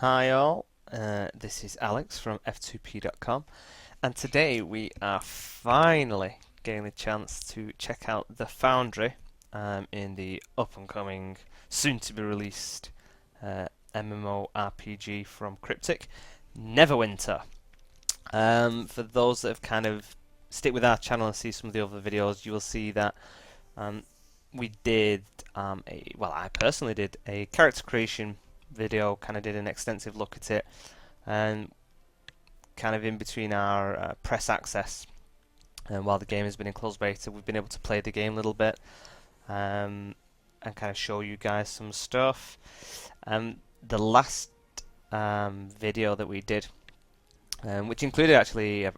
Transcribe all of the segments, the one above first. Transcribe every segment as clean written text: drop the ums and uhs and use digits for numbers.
Hi all, this is Alex from f2p.com, and today we are finally getting the chance to check out The Foundry in the up-and-coming, soon-to-be released MMORPG from Cryptic, Neverwinter. For those that have kind of stick with our channel and see some of the other videos, you will see that um, we did I personally did a character creation video, kind of did an extensive look at it, and kind of in between our press access and while the game has been in closed beta, we've been able to play the game a little bit and kind of show you guys some stuff. The last video that we did, which included actually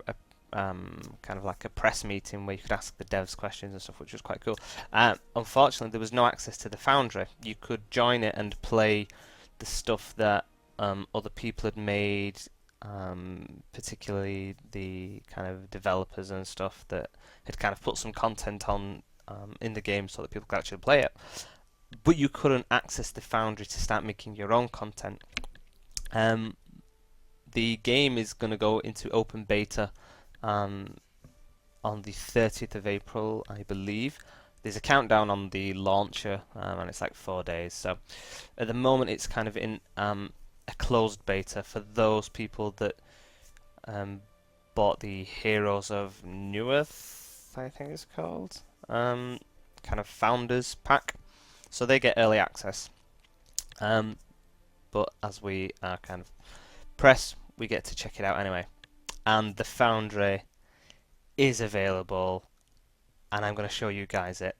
kind of like a press meeting where you could ask the devs questions and stuff, which was quite cool. Unfortunately, there was no access to the Foundry. You could join it and play the stuff that other people had made, particularly the kind of developers and stuff that had kind of put some content on in the game so that people could actually play it. But you couldn't access the Foundry to start making your own content. The game is going to go into open beta on the 30th of April, I believe. There's a countdown on the launcher, and it's like 4 days. So at the moment, it's kind of in a closed beta for those people that bought the Heroes of Newerth, I think it's called, kind of Founders Pack. So they get early access. But as we are kind of press, we get to check it out anyway. And the Foundry is available, and I'm going to show you guys it.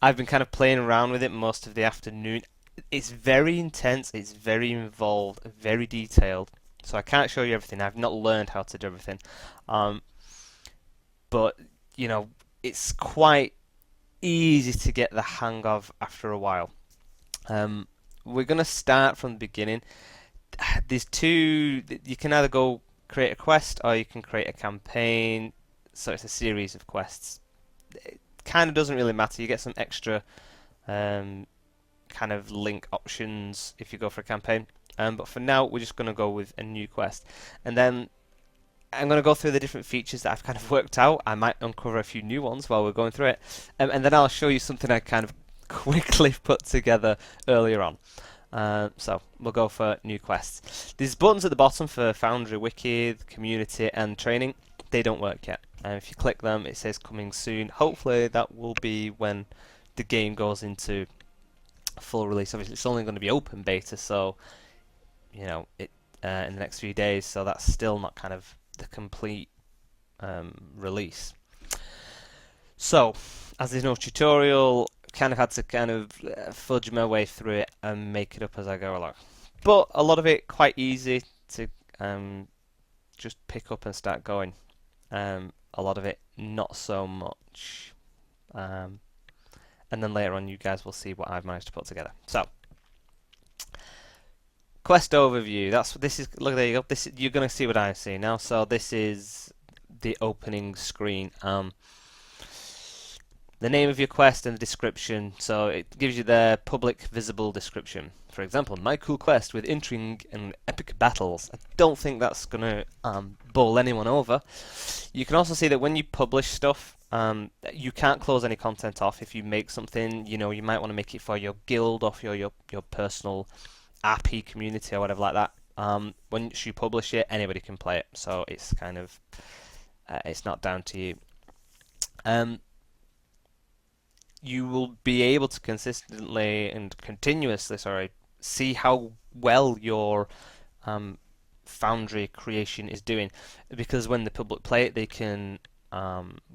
I've been kind of playing around with it most of the afternoon. It's very intense, it's very involved, very detailed, so I can't show you everything. I've not learned how to do everything. But, you know, it's quite easy to get the hang of after a while. We're going to start from the beginning. There's two, you can either go create a quest or you can create a campaign, so it's a series of quests. It kind of doesn't really matter. You get some extra kind of link options if you go for a campaign, but for now we're just going to go with a new quest, and then I'm going to go through the different features that I've kind of worked out. I might uncover a few new ones while we're going through it, and then I'll show you something I kind of quickly put together earlier on. So we'll go for new quests. There's buttons at the bottom for Foundry Wiki, community, and training. They don't work yet. If you click them, it says coming soon. Hopefully that will be when the game goes into full release. Obviously, it's only going to be open beta, so you know it in the next few days. So that's still not kind of the complete release. So, as there's no tutorial, kind of had to kind of fudge my way through it and make it up as I go along. But a lot of it quite easy to just pick up and start going. A lot of it not so much. And then later on you guys will see what I've managed to put together. So, quest overview. This is, look, there you go. This, you're going to see what I see now. So this is the opening screen. The name of your quest and the description. So it gives you the public visible description. For example, my cool quest with intrigue and epic battles. I don't think that's going to bowl anyone over. You can also see that when you publish stuff, you can't close any content off. If you make something, you know, you might want to make it for your guild or for your personal RP community or whatever like that. Once you publish it, anybody can play it. So it's kind of, it's not down to you. You will be able to consistently and continuously, see how well your Foundry creation is doing, because when the public play it, they can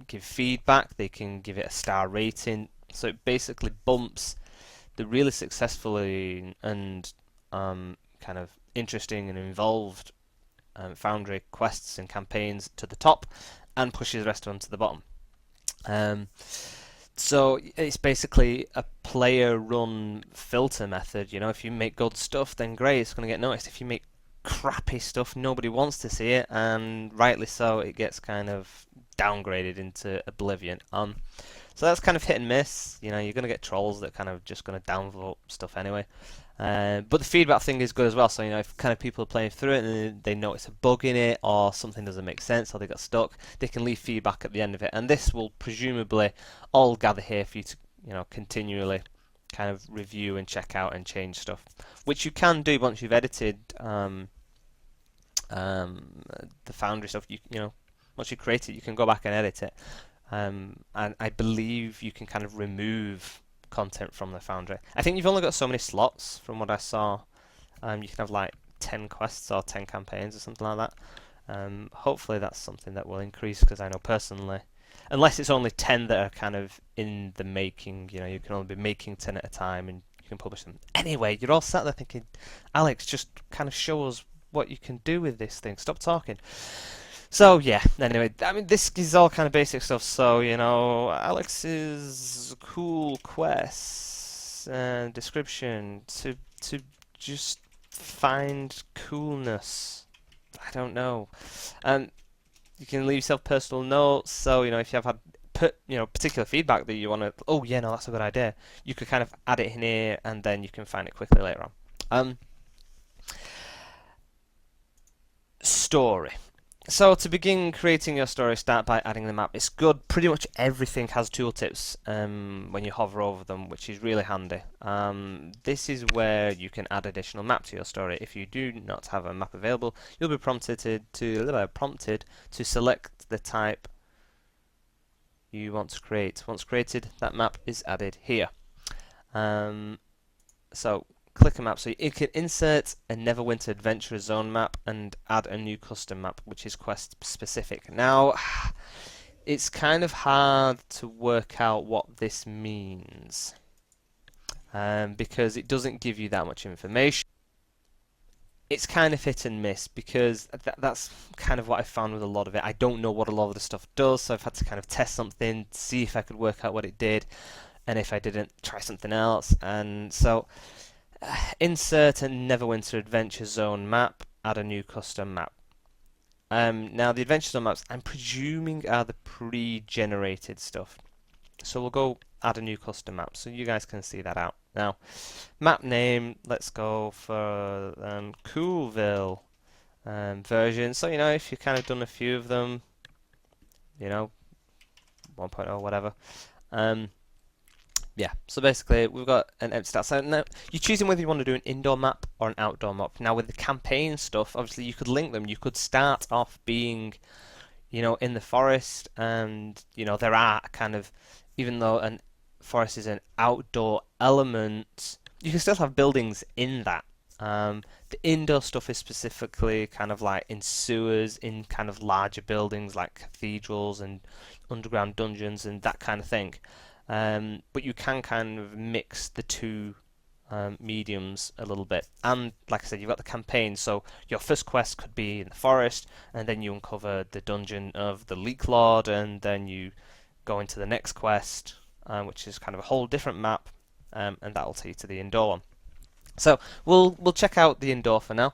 give feedback, they can give it a star rating, so it basically bumps the really successfully and kind of interesting and involved Foundry quests and campaigns to the top and pushes the rest of them to the bottom. So it's basically a player-run filter method. You know, if you make good stuff, then great, it's going to get noticed. If you make crappy stuff, nobody wants to see it, and rightly so, it gets kind of downgraded into oblivion. So that's kind of hit and miss. You know, you're going to get trolls that kind of just going to downvote stuff anyway. But the feedback thing is good as well. So if kind of people are playing through it and they notice a bug in it or something doesn't make sense or they got stuck, they can leave feedback at the end of it, and this will presumably all gather here for you to continually kind of review and check out and change stuff, which you can do once you've edited the Foundry stuff. Once you create it, you can go back and edit it, and I believe you can kind of remove content from the Foundry. I think you've only got so many slots from what I saw. You can have like 10 quests or 10 campaigns or something like that. Hopefully that's something that will increase, because I know personally, unless it's only 10 that are kind of in the making, you can only be making 10 at a time and you can publish them. Anyway, you're all sat there thinking, Alex, just kind of show us what you can do with this thing. Stop talking. So yeah, anyway, I mean, this is all kind of basic stuff. So Alex's cool quests and description to just find coolness. I don't know. And you can leave yourself personal notes. So if you have had particular feedback that you want to, oh yeah, no, that's a good idea, you could kind of add it in here, and then you can find it quickly later on. Story. So to begin creating your story, start by adding the map. It's good. Pretty much everything has tooltips when you hover over them, which is really handy. This is where you can add additional map to your story. If you do not have a map available, you'll be prompted to select the type you want to create. Once created, that map is added here. So click a map. So you can insert a Neverwinter Adventure Zone map and add a new custom map, which is quest specific. Now, it's kind of hard to work out what this means because it doesn't give you that much information. It's kind of hit and miss, because that's kind of what I found with a lot of it. I don't know what a lot of the stuff does, so I've had to kind of test something, see if I could work out what it did, and if I didn't, try something else. And so insert a Neverwinter Adventure Zone map, add a new custom map. Now the Adventure Zone maps, I'm presuming, are the pre-generated stuff. So we'll go add a new custom map so you guys can see that out. Now, map name, let's go for Coolville version. So if you've kind of done a few of them, 1.0 whatever. Yeah, so basically we've got an empty start. So now you're choosing whether you want to do an indoor map or an outdoor map. Now with the campaign stuff, obviously you could link them. You could start off being, in the forest, and there are kind of, even though a forest is an outdoor element, you can still have buildings in that. The indoor stuff is specifically kind of like in sewers, in kind of larger buildings like cathedrals and underground dungeons and that kind of thing. But you can kind of mix the two mediums a little bit. And like I said, you've got the campaign, so your first quest could be in the forest, and then you uncover the dungeon of the Leak Lord, and then you go into the next quest, which is kind of a whole different map, and that'll take you to the indoor one. So we'll check out the indoor for now.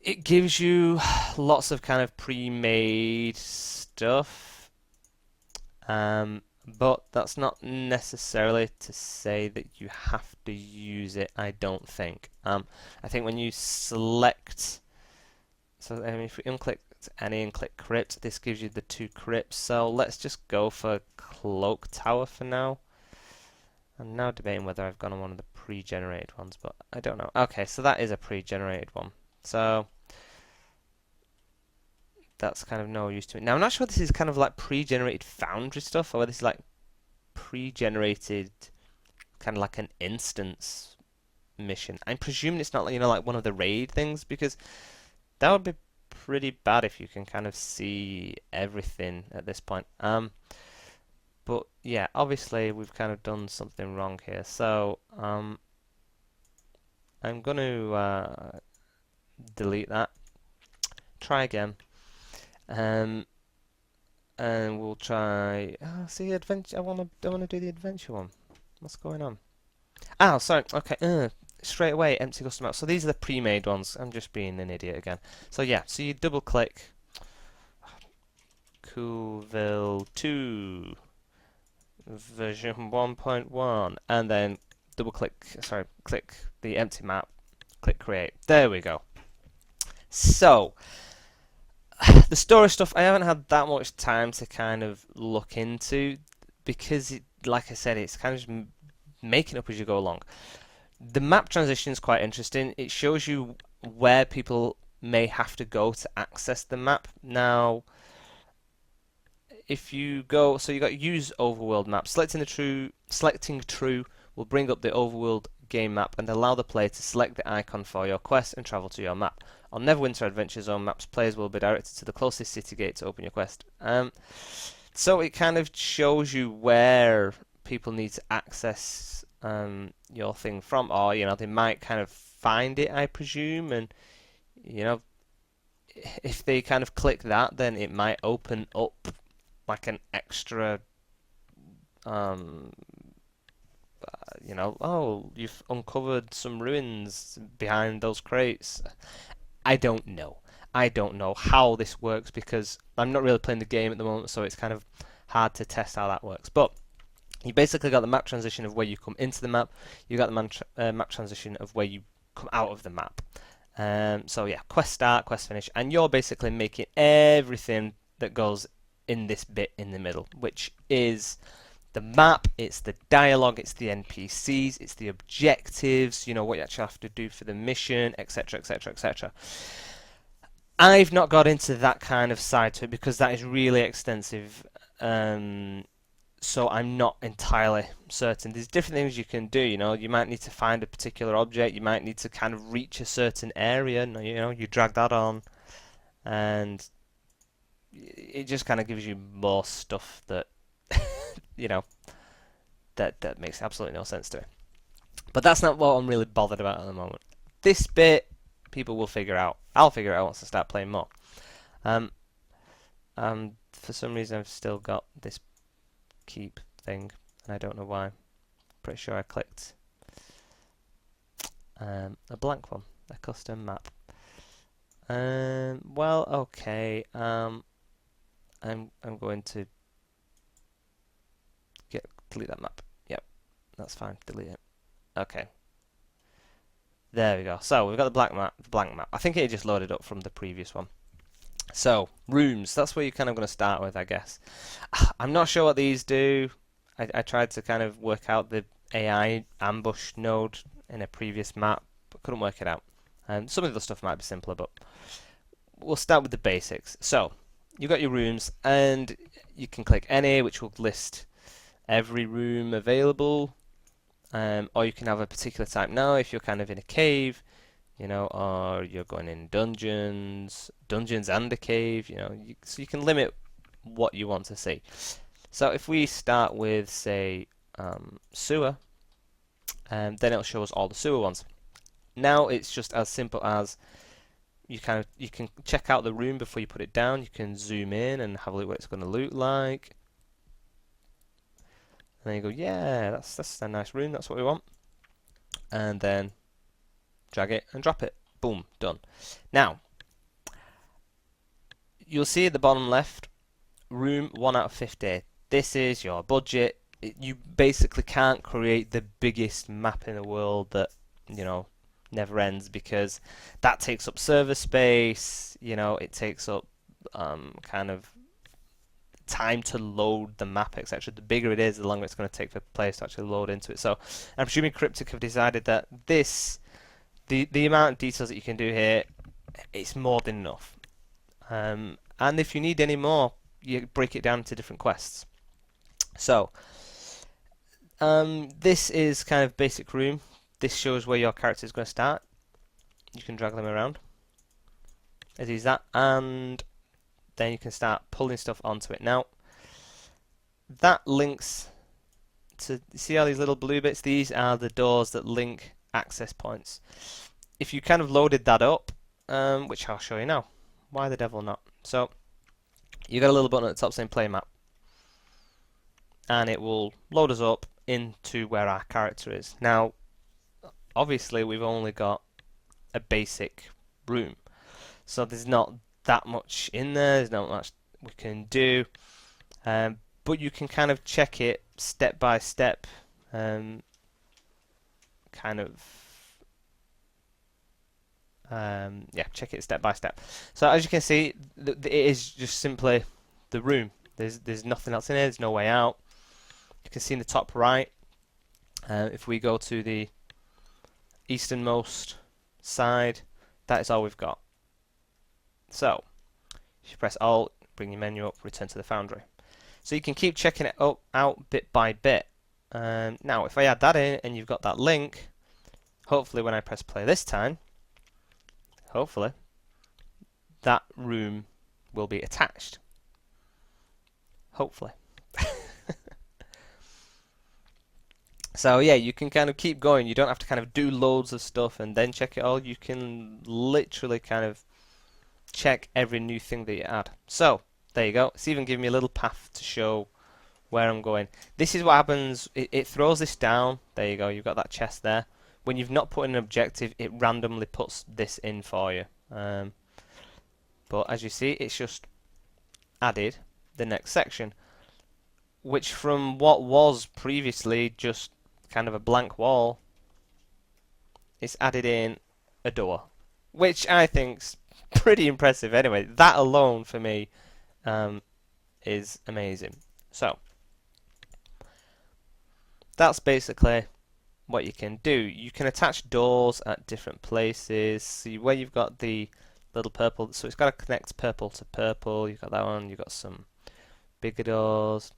It gives you lots of kind of pre-made stuff. But that's not necessarily to say that you have to use it, I don't think. I think when you select, so if we unclick any and click crypt, this gives you the two crypts. So let's just go for Cloak Tower for now. I'm now debating whether I've gone on one of the pre-generated ones, but I don't know. Okay, so that is a pre-generated one. So that's kind of no use to me. Now I'm not sure this is kind of like pre-generated Foundry stuff, or whether this is like pre-generated kind of like an instance mission. I'm presuming it's not like, like one of the raid things, because that would be pretty bad if you can kind of see everything at this point. But yeah, obviously we've kind of done something wrong here. So I'm going to delete that. Try again. And we'll try. Oh, see, adventure. I want to do the adventure one. What's going on? Oh, sorry. Okay. Straight away, empty custom map. So these are the pre-made ones. I'm just being an idiot again. So yeah. So you double click. Coolville 2 version 1.1, and then double click, sorry, click the empty map, click create. There we go. So the storage stuff I haven't had that much time to kind of look into because, like I said, it's kind of just making up as you go along. The map transition is quite interesting. It shows you where people may have to go to access the map. Now, if you go, so you got use overworld map. Selecting true will bring up the overworld game map and allow the player to select the icon for your quest and travel to your map. On Neverwinter Adventure Zone maps, players will be directed to the closest city gate to open your quest. So it kind of shows you where people need to access your thing from, or they might kind of find it, I presume, and if they kind of click that, then it might open up like an extra oh, you've uncovered some ruins behind those crates. I don't know how this works because I'm not really playing the game at the moment, so it's kind of hard to test how that works. But you basically got the map transition of where you come into the map. You got the map transition of where you come out of the map. So yeah, quest start, quest finish, and you're basically making everything that goes in this bit in the middle, which is the map, it's the dialogue, it's the NPCs, it's the objectives, what you actually have to do for the mission, etc, etc, etc. I've not got into that kind of side to it because that is really extensive, so I'm not entirely certain. There's different things you can do, you might need to find a particular object, you might need to kind of reach a certain area, you drag that on, and it just kind of gives you more stuff that that makes absolutely no sense to me. But that's not what I'm really bothered about at the moment. This bit, people will figure out. I'll figure it out once I start playing more. For some reason, I've still got this keep thing, and I don't know why. Pretty sure I clicked a blank one, a custom map. Well, okay. I'm going to delete that map. Yep, that's fine. Delete it. Okay. There we go. So we've got the blank map. I think it just loaded up from the previous one. So rooms. That's where you're kind of going to start with, I guess. I'm not sure what these do. I tried to kind of work out the AI ambush node in a previous map, but couldn't work it out. Some of the stuff might be simpler, but we'll start with the basics. So you've got your rooms, and you can click any, which will list every room available, or you can have a particular type. Now if you're kind of in a cave, or you're going in dungeons and a cave, so you can limit what you want to see. So if we start with, say, sewer, then it'll show us all the sewer ones. Now it's just as simple as you can check out the room before you put it down. You can zoom in and have a look what it's going to look like. And then you go, yeah, that's a nice room, that's what we want. And then drag it and drop it. Boom, done. Now, you'll see at the bottom left, room 1 out of 50. This is your budget. You basically can't create the biggest map in the world that, never ends, because that takes up server space, it takes up kind of time to load the map, etc. The bigger it is, the longer it's going to take for players to actually load into it. So I'm presuming Cryptic have decided that the amount of details that you can do here, it's more than enough. And if you need any more, you break it down into different quests. So this is kind of basic room. This shows where your character is going to start. You can drag them around as easy as that, and then you can start pulling stuff onto it. Now, that links to, see all these little blue bits? These are the doors that link access points. If you kind of loaded that up, which I'll show you now, why the devil not? So, you got a little button at the top saying play map, and it will load us up into where our character is. Now, obviously, we've only got a basic room, so there's not that much in there. There's not much we can do, but you can kind of check it step by step. kind of check it step by step. So as you can see, it is just simply the room. There's nothing else in here. There's no way out. You can see in the top right. If we go to the easternmost side, that is all we've got. So if you press Alt, bring your menu up, return to the Foundry. So you can keep checking it out bit by bit. Now, if I add that in and you've got that link, hopefully when I press play this time, hopefully that room will be attached. Hopefully. So yeah, you can kind of keep going. You don't have to kind of do loads of stuff and then check it all. You can literally kind of check every new thing that you add. So there you go. It's even giving me a little path to show where I'm going. This is what happens. It throws this down. There you go. You've got that chest there. When you've not put in an objective, it randomly puts this in for you. But as you see, it's just added the next section, which from what was previously just kind of a blank wall, it's added in a door, which I think's pretty impressive. Anyway, that alone for me is amazing. So that's basically what you can do. You can attach doors at different places. See where you've got the little purple, so it's got to connect purple to purple. You've got that one. You've got some bigger doors,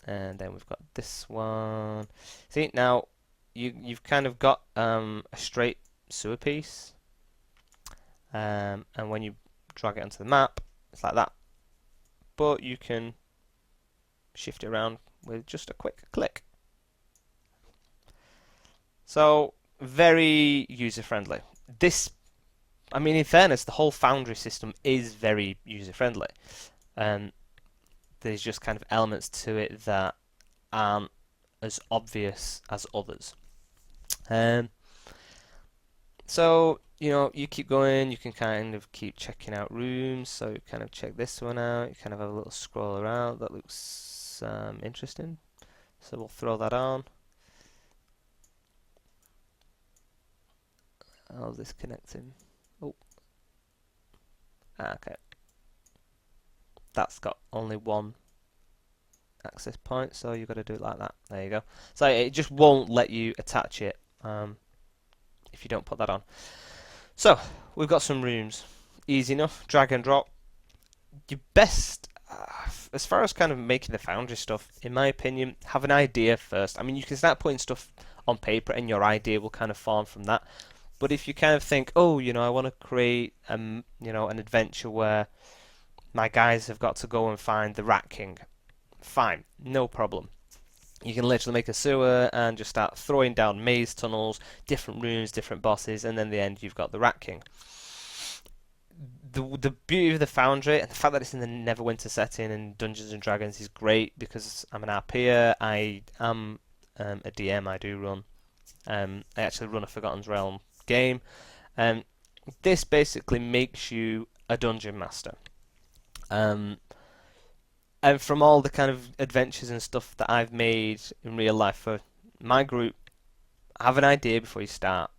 and then we've got this one. See, now you've kind of got a straight sewer piece, and when you drag it onto the map, it's like that. But you can shift it around with just a quick click. So very user-friendly. This, I mean, in fairness, the whole Foundry system is very user-friendly. There's just kind of elements to it that aren't as obvious as others. So, you know, you keep going, you can kind of keep checking out rooms. So you kind of check this one out, you kind of have a little scroll around. That looks interesting. So we'll throw that on. How's this connecting? Oh. Okay. That's got only one access point, so you've got to do it like that. There you go. So it just won't let you attach it if you don't put that on. So we've got some rooms. Easy enough. Drag and drop. Your best, as far as kind of making the Foundry stuff, in my opinion, have an idea first. I mean, you can start putting stuff on paper, and your idea will kind of form from that. But if you kind of think, oh, you know, I want to create, you know, an adventure where my guys have got to go and find the Rat King, fine, no problem. You can literally make a sewer and just start throwing down maze tunnels, different rooms, different bosses, and then in the end you've got the Rat King. The beauty of the Foundry and the fact that it's in the Neverwinter setting and Dungeons and Dragons is great, because I'm an RPer, I am a DM, I do run. I actually run a Forgotten Realm game. This basically makes you a dungeon master. And from all the kind of adventures and stuff that I've made in real life for my group, have an idea before you start.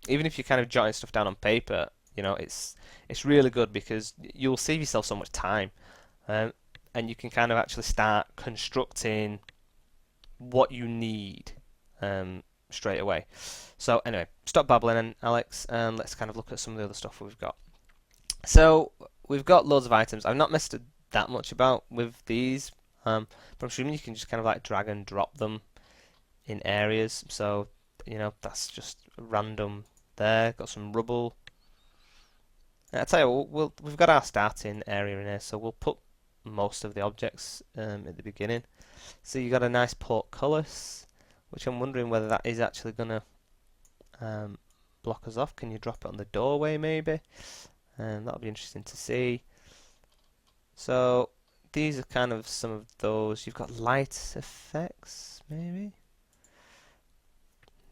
Even if you're kind of jotting stuff down on paper, you know, it's really good, because you'll save yourself so much time, and you can kind of actually start constructing what you need straight away. So anyway, stop babbling, and Alex, and let's kind of look at some of the other stuff we've got. So we've got loads of items. I've not messed that much about with these, but I'm assuming you can just kind of like drag and drop them in areas. So, you know, that's just random there. Got some rubble. And I tell you what, we've got our starting area in here, so we'll put most of the objects at the beginning. So you got a nice portcullis, which I'm wondering whether that is actually gonna block us off. Can you drop it on the doorway maybe? That'll be interesting to see. So these are kind of some of those. You've got light effects maybe.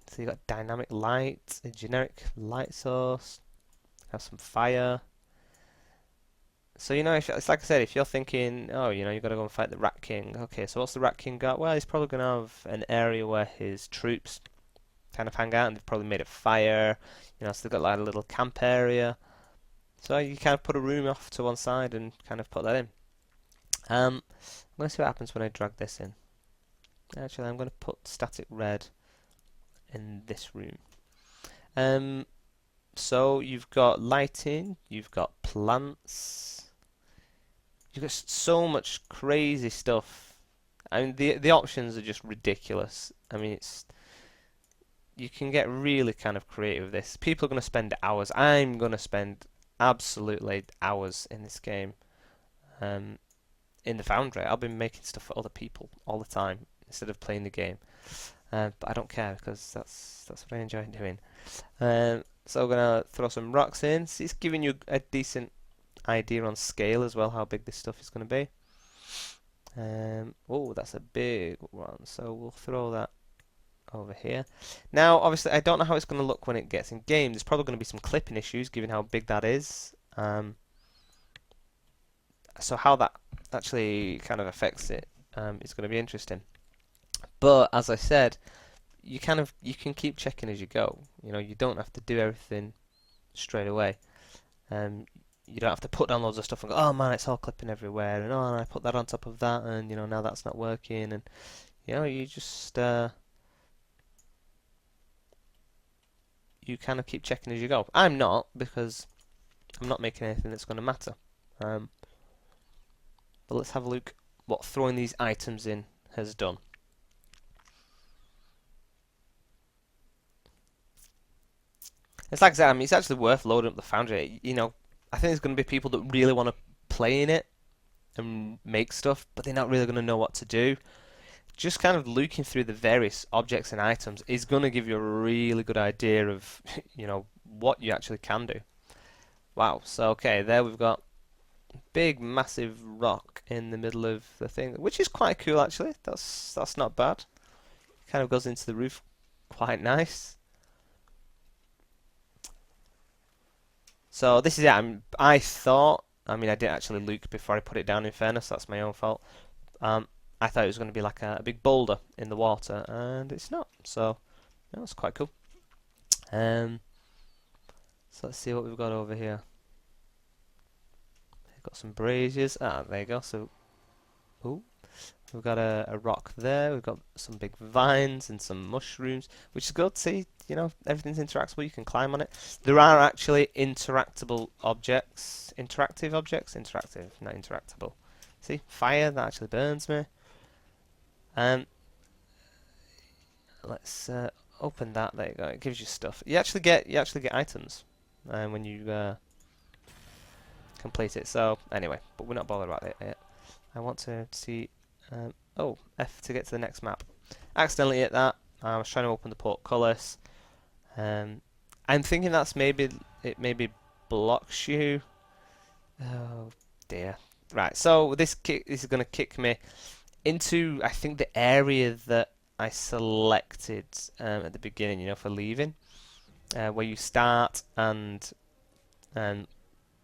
So you've got dynamic light, a generic light source, have some fire. So, you know, it's like I said, if you're thinking, oh, you know, you've got to go and fight the Rat King. Okay, so what's the Rat King got? Well, he's probably going to have an area where his troops kind of hang out, and they've probably made a fire. You know, so they've got like a little camp area. So you kind of put a room off to one side and kind of put that in. I'm going to see what happens when I drag this in. Actually, I'm going to put static red in this room. So you've got lighting, you've got plants, you've got so much crazy stuff. I mean, the options are just ridiculous. I mean, you can get really kind of creative with this. People are going to spend hours. I'm going to spend absolutely hours in this game. In the Foundry, I'll be making stuff for other people all the time instead of playing the game. But I don't care because that's what I enjoy doing. So we're gonna throw some rocks in. So it's giving you a decent idea on scale as well, how big this stuff is going to be. Oh, that's a big one. So we'll throw that over here. Now, obviously, I don't know how it's going to look when it gets in game. There's probably going to be some clipping issues, given how big that is. So how that actually kind of affects it is going to be interesting. But as I said, you can keep checking as you go. You know, you don't have to do everything straight away. You don't have to put down loads of stuff and go, oh man, it's all clipping everywhere, and oh, I put that on top of that, and you know, now that's not working, and you know, you just you kind of keep checking as you go. I'm not, because I'm not making anything that's going to matter. But let's have a look what throwing these items in has done. It's like I said, I mean, it's actually worth loading up the Foundry. You know, I think there's going to be people that really want to play in it and make stuff, but they're not really going to know what to do. Just kind of looking through the various objects and items is going to give you a really good idea of, you know, what you actually can do. Wow, so okay, there we've got a big, massive rock in the middle of the thing, which is quite cool actually. That's not bad. Kind of goes into the roof, quite nice. So this is it. I thought, I mean, I didn't actually look before I put it down, in fairness, that's my own fault. I thought it was going to be like a big boulder in the water, and it's not. So, yeah, that's quite cool. So let's see what we've got over here. We've got some braziers. Ah, there you go. So, ooh. We've got a rock there. We've got some big vines and some mushrooms, which is good. See, you know, everything's interactable. You can climb on it. There are actually interactable objects. Interactive objects? Interactive, not interactable. See, fire, that actually burns me. Let's open that. There you go. It gives you stuff. You actually get items when you complete it. So anyway, but we're not bothered about it yet. I want to see. Oh, F to get to the next map. Accidentally hit that. I was trying to open the portcullis. I'm thinking that's maybe blocks you. Oh dear. Right. So this is going to kick me into, I think, the area that I selected at the beginning. You know, for leaving, where you start and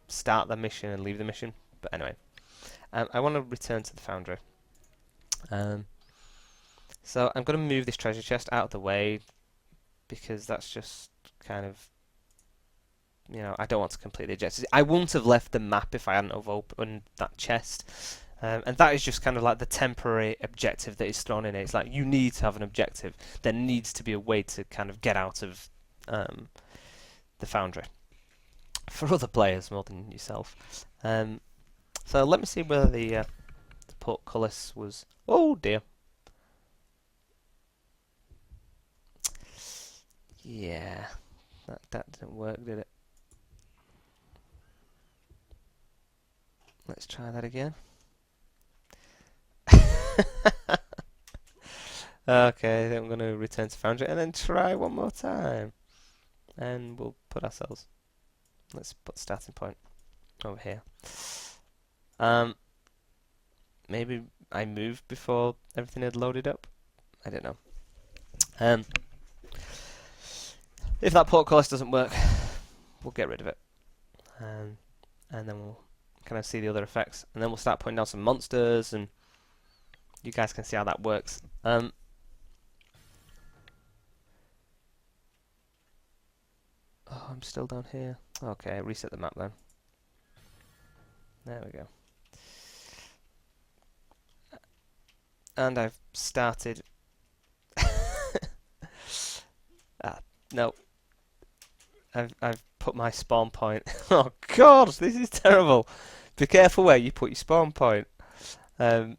start the mission and leave the mission. But anyway, I want to return to the Foundry. So I'm going to move this treasure chest out of the way because that's just kind of, you know, I don't want to complete the objective. I wouldn't have left the map if I hadn't have opened that chest. And that is just kind of like the temporary objective that is thrown in it. It's like you need to have an objective. There needs to be a way to kind of get out of the Foundry for other players more than yourself. So let me see whether the portcullis was. Oh dear. Yeah, that didn't work, did it? Let's try that again. Okay, I think I'm going to return to Foundry and then try one more time. And we'll put ourselves. Let's put starting point over here. Maybe I moved before everything had loaded up. I don't know. If that portcullis doesn't work, we'll get rid of it. And then we'll kind of see the other effects. And then we'll start putting down some monsters, and you guys can see how that works. Oh, I'm still down here. Okay, reset the map then. There we go. And I've started. No, I've put my spawn point. Oh God, this is terrible. Be careful where you put your spawn point. Because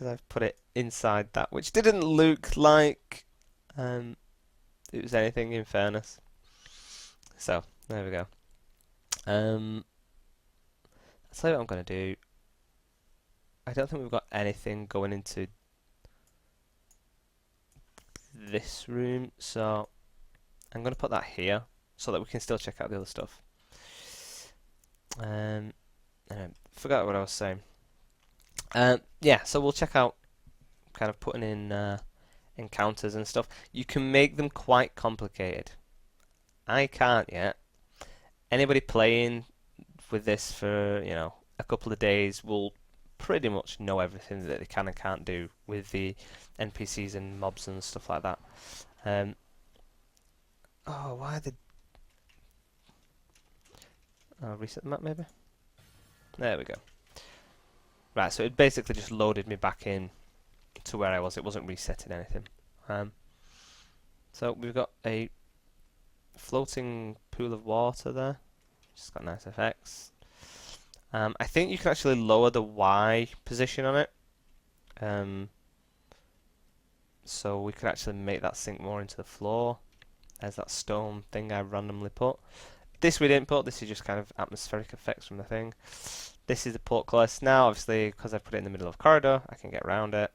I've put it inside that, which didn't look like it was anything in fairness. So there we go. I'll tell you what I'm going to do. I don't think we've got anything going into this room, so I'm going to put that here so that we can still check out the other stuff. And I forgot what I was saying. Yeah, so we'll check out kind of putting in encounters and stuff. You can make them quite complicated. I can't yet. Anybody playing with this for, a couple of days will pretty much know everything that they can and can't do with the NPCs and mobs and stuff like that. Oh, why did... reset the map maybe? There we go. Right, so it basically just loaded me back in to where I was. It wasn't resetting anything. So we've got a floating pool of water there. It's got nice effects. I think you can actually lower the Y position on it. So we could actually make that sink more into the floor. There's that stone thing I randomly put. This we didn't put. This is just kind of atmospheric effects from the thing. This is the portcullis. Now, obviously, because I put it in the middle of a corridor, I can get around it.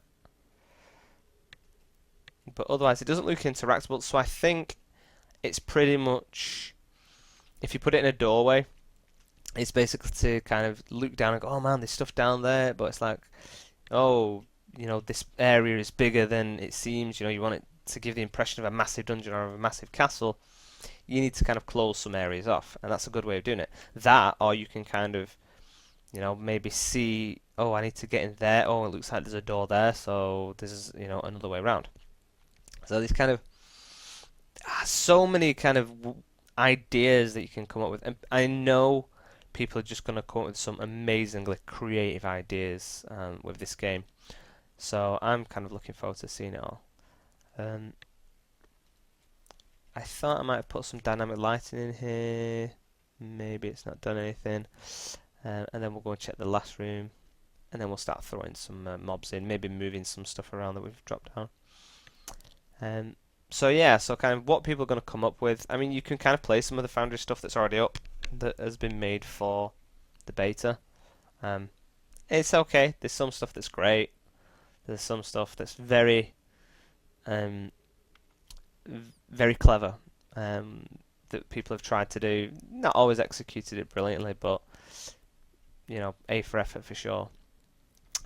But otherwise, it doesn't look interactable. So I think it's pretty much, if you put it in a doorway, it's basically to kind of look down and go, oh man, there's stuff down there. But it's like, oh, this area is bigger than it seems. You want it to give the impression of a massive dungeon or of a massive castle. You need to kind of close some areas off, and that's a good way of doing it. That, or you can kind of, maybe see, oh, I need to get in there. Oh, it looks like there's a door there, so this is, another way around. So these kind of, so many kind of ideas that you can come up with. And I know people are just going to come up with some amazingly creative ideas with this game. So I'm kind of looking forward to seeing it all. I thought I might have put some dynamic lighting in here. Maybe it's not done anything. And then we'll go and check the last room. And then we'll start throwing some mobs in. Maybe moving some stuff around that we've dropped down. So yeah, so kind of what people are going to come up with. I mean, you can kind of play some of the Foundry stuff that's already up that has been made for the beta. It's okay. There's some stuff that's great. There's some stuff that's very clever that people have tried to do. Not always executed it brilliantly, but A for effort for sure.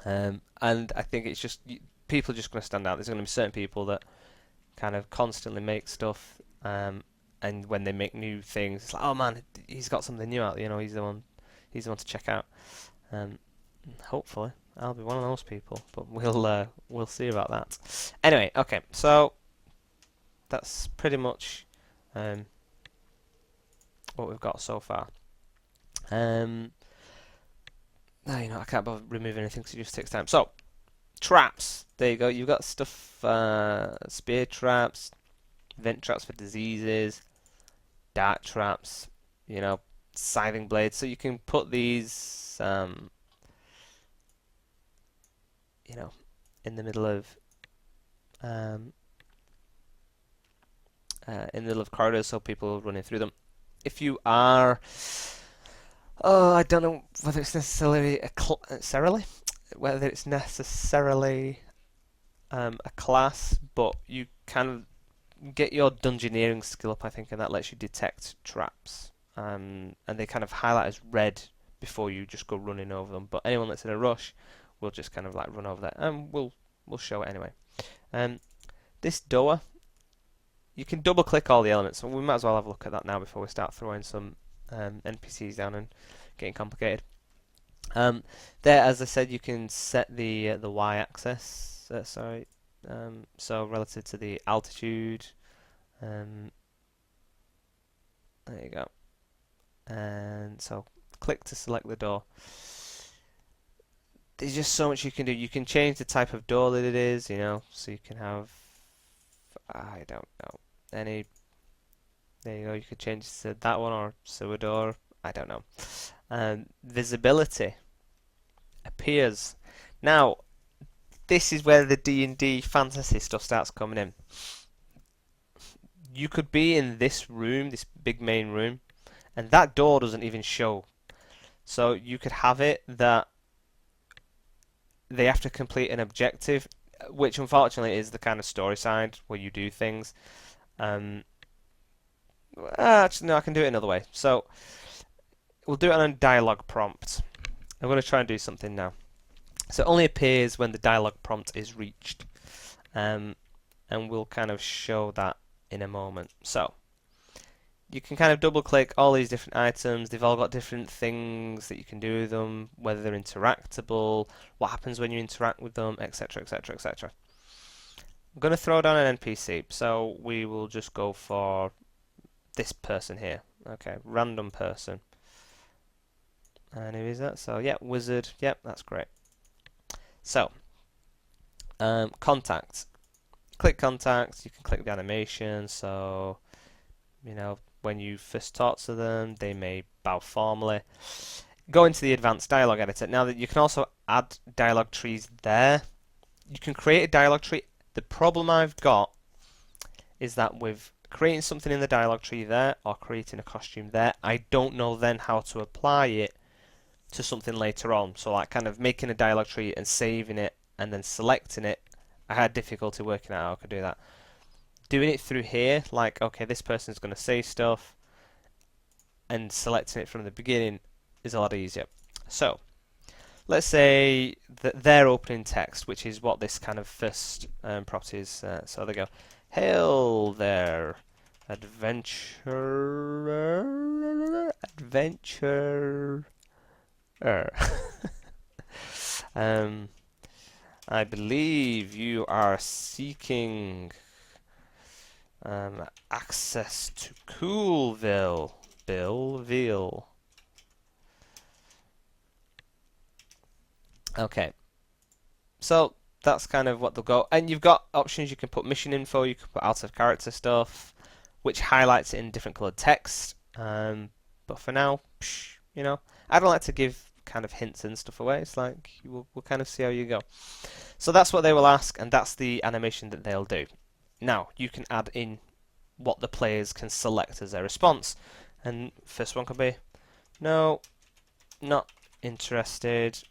And I think it's just people are just going to stand out. There's going to be certain people that kind of constantly make stuff, and when they make new things, it's like, oh man, he's got something new out. He's the one to check out. Hopefully, I'll be one of those people, but we'll see about that. Anyway, okay, so that's pretty much what we've got so far. No, I can't bother removing anything because it just takes time. So, traps. There you go. You've got stuff, spear traps, vent traps for diseases, dart traps, scything blades. So you can put these, in the middle of corridors, so people running through them. If you are, I don't know whether it's necessarily a class, but you kind of get your dungeoneering skill up, I think, and that lets you detect traps. And they kind of highlight as red before you just go running over them. But anyone that's in a rush will just kind of like run over that, and we'll show it anyway. This door, you can double click all the elements, so we might as well have a look at that now before we start throwing some NPCs down and getting complicated. There, as I said, you can set the y-axis. So relative to the altitude, There you go. And so click to select the door. There's just so much you can do. You can change the type of door that it is, you know, so you can have, I don't know, any, there you go, you could change it to that one or sewer door, I don't know. Visibility appears. Now, this is where the D&D fantasy stuff starts coming in. You could be in this room, this big main room, and that door doesn't even show. So you could have it that they have to complete an objective, which unfortunately is the kind of story side where you do things. Actually, no, I can do it another way. So we'll do it on a dialogue prompt. I'm going to try and do something now. So it only appears when the dialogue prompt is reached. And we'll kind of show that in a moment. So you can kind of double click all these different items. They've all got different things that you can do with them, whether they're interactable, what happens when you interact with them, etc, etc, etc. I'm going to throw down an NPC, so we will just go for this person here. Okay, random person. And who is that? So yeah, wizard. Yep, that's great. So contact. Click contact. You can click the animation. So you know, when you first talk to them, they may bow formally. Go into the advanced dialogue editor. Now that you can also add dialogue trees there. You can create a dialogue tree. The problem I've got is that with creating something in the dialogue tree there or creating a costume there, I don't know then how to apply it to something later on. So like kind of making a dialogue tree and saving it and then selecting it, I had difficulty working out how I could do that. Doing it through here, like, okay, this person's going to say stuff, and selecting it from the beginning is a lot easier. So, let's say that their opening text, which is what this kind of first property is. So they go, "Hail there, adventurer, adventurer." I believe you are seeking access to Coolville, Billville. Okay, so that's kind of what they'll go. And you've got options. You can put mission info, you can put out of character stuff, which highlights it in different coloured text. But for now, you know, I don't like to give kind of hints and stuff away. It's like we'll kind of see how you go. So that's what they will ask, and that's the animation that they'll do. Now you can add in what the players can select as their response, and first one can be, "No, not interested.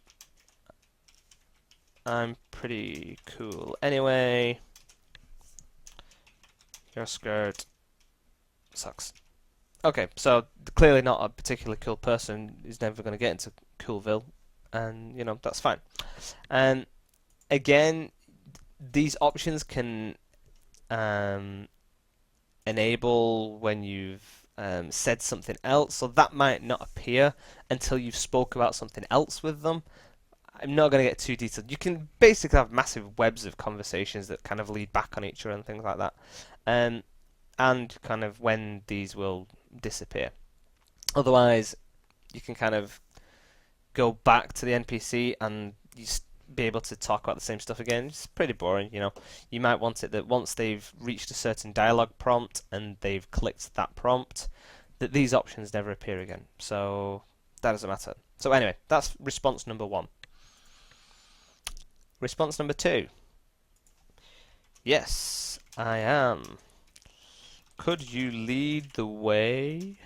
I'm pretty cool anyway. Your skirt sucks." Okay, so clearly not a particularly cool person is never going to get into Coolville, and you know that's fine. And again, these options can enable when you've said something else, so that might not appear until you've spoke about something else with them. I'm not going to get too detailed. You can basically have massive webs of conversations that kind of lead back on each other and things like that, and kind of when these will disappear. Otherwise, you can kind of go back to the NPC and you be able to talk about the same stuff again. It's pretty boring, you know. You might want it that once they've reached a certain dialogue prompt and they've clicked that prompt, that these options never appear again. So that doesn't matter. So anyway, that's response number 1. Response number 2. Yes, I am. Could you lead the way,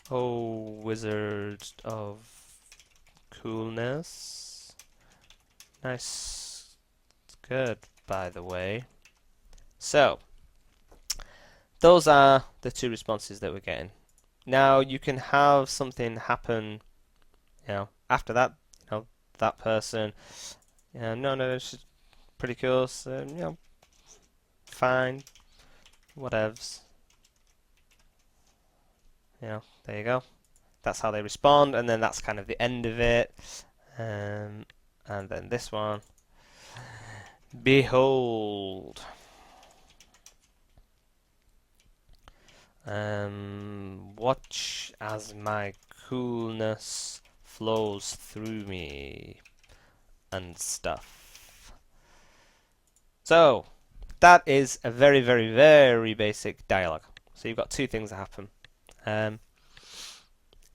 oh wizard of coolness? Nice skirt, by the way. So, those are the 2 responses that we're getting. Now, you can have something happen, you know, after that, you know, that person, no, it's pretty cool, so, you know, fine, whatevs. You know, there you go. That's how they respond, and then that's kind of the end of it. And then this one. Behold. Watch as my coolness flows through me and stuff. So that is a very, very, very basic dialogue. So you've got two things that happen.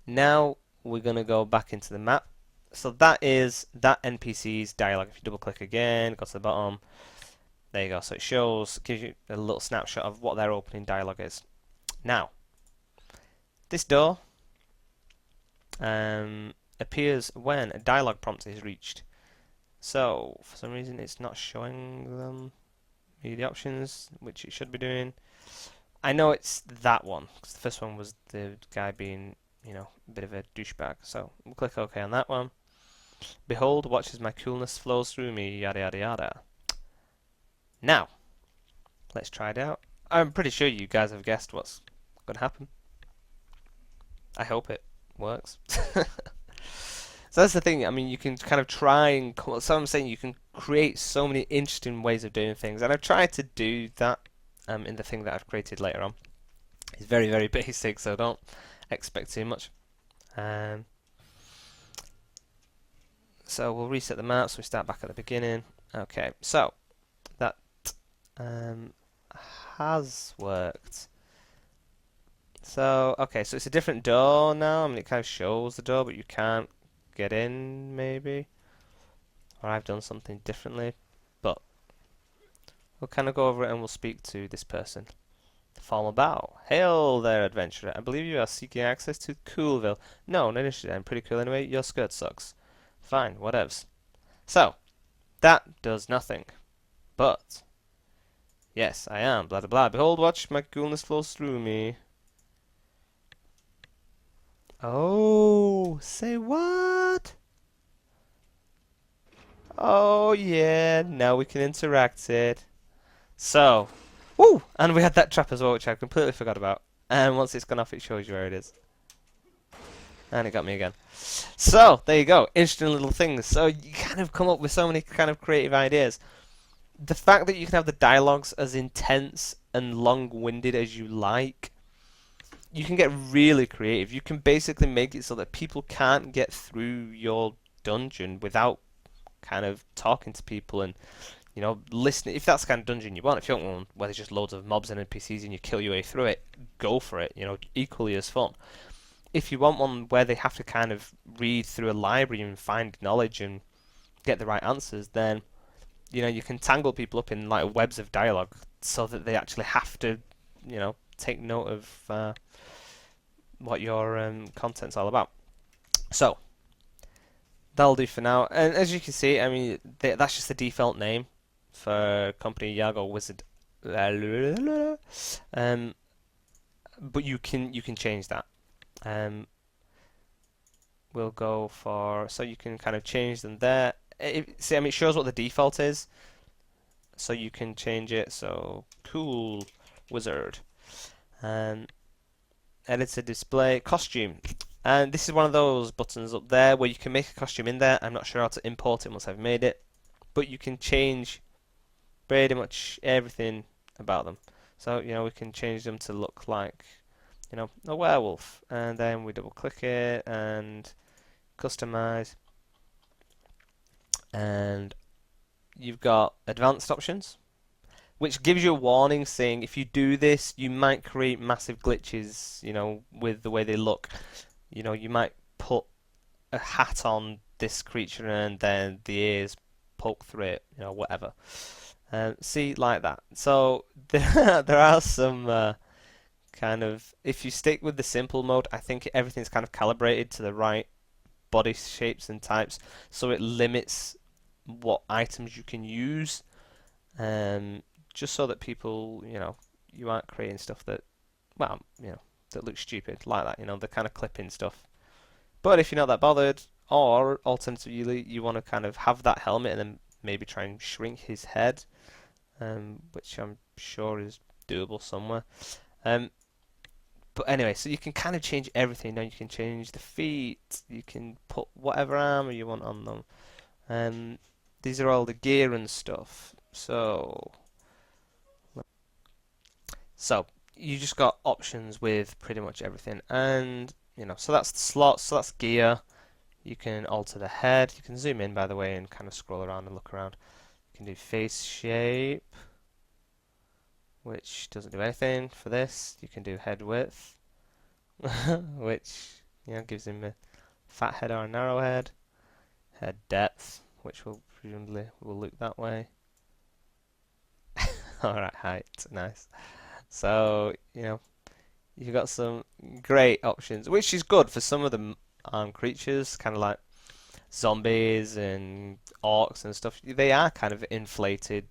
Now we're going to go back into the map. So that is that NPC's dialogue. If you double click again, go to the bottom, there you go. So it gives you a little snapshot of what their opening dialogue is. Now, this door appears when a dialogue prompt is reached. So for some reason it's not showing them the options, which it should be doing. I know it's that one, because the first one was the guy being, a bit of a douchebag. So we'll click OK on that one. Behold, watch as my coolness flows through me, yada yada yada. Now, let's try it out. I'm pretty sure you guys have guessed what's going to happen. I hope it works. So that's the thing. I mean, you can kind of try and so I'm saying you can create so many interesting ways of doing things, and I've tried to do that in the thing that I've created later on. It's very, very basic, so don't expect too much. So we'll reset the map, so we start back at the beginning. Okay, so that has worked. So, okay, so it's a different door now. I mean, it kind of shows the door, but you can't get in, maybe. Or I've done something differently. But we'll kind of go over it and we'll speak to this person. Formal bow. Hail there, adventurer. I believe you are seeking access to Coolville. No, not interested. I'm pretty cool anyway. Your skirt sucks. Fine, whatevs. So, that does nothing. But, yes, I am. Blah, blah, blah. Behold, watch, my coolness flows through me. Oh, say what? Oh, yeah, now we can interact it. So, woo! And we had that trap as well, which I completely forgot about. And once it's gone off, it shows you where it is. And it got me again. So, there you go. Interesting little things. So, you kind of come up with so many kind of creative ideas. The fact that you can have the dialogues as intense and long-winded as you like, you can get really creative. You can basically make it so that people can't get through your dungeon without kind of talking to people and listening. If that's the kind of dungeon you want, if you want one where there's just loads of mobs and NPCs and you kill your way through it, go for it. Equally as fun. If you want one where they have to kind of read through a library and find knowledge and get the right answers, then you can tangle people up in like webs of dialogue so that they actually have to take note of what your content's all about. So that'll do for now. And as you can see, I mean, that's just the default name for company Yago Wizard. But you can change that. We'll go for, so you can kind of change them there. See, I mean, it shows what the default is, so you can change it. So cool wizard, and editor display costume. And this is one of those buttons up there where you can make a costume in there. I'm not sure how to import it once I've made it, but you can change pretty much everything about them. So we can change them to look like a werewolf, and then we double click it and customize, and you've got advanced options, which gives you a warning saying if you do this, you might create massive glitches, with the way they look. You might put a hat on this creature and then the ears poke through it, whatever. See, like that. So there are some kind of, if you stick with the simple mode, I think everything's kind of calibrated to the right body shapes and types, so it limits what items you can use, just so that people, you aren't creating stuff that, well, that looks stupid like that, the kind of clipping stuff. But if you're not that bothered, or alternatively, you want to kind of have that helmet and then maybe try and shrink his head, which I'm sure is doable somewhere. But anyway, so you can kind of change everything. Now you can change the feet, you can put whatever armor you want on them. These are all the gear and stuff. So you just got options with pretty much everything, and so that's the slots, so that's gear. You can alter the head. You can zoom in, by the way, and kind of scroll around and look around. You can do face shape, which doesn't do anything for this. You can do head width, which gives him a fat head or a narrow head. Head depth, which will presumably will look that way. Alright, height, nice. So, you've got some great options, which is good for some of the creatures, kind of like zombies and orcs and stuff. They are kind of inflated,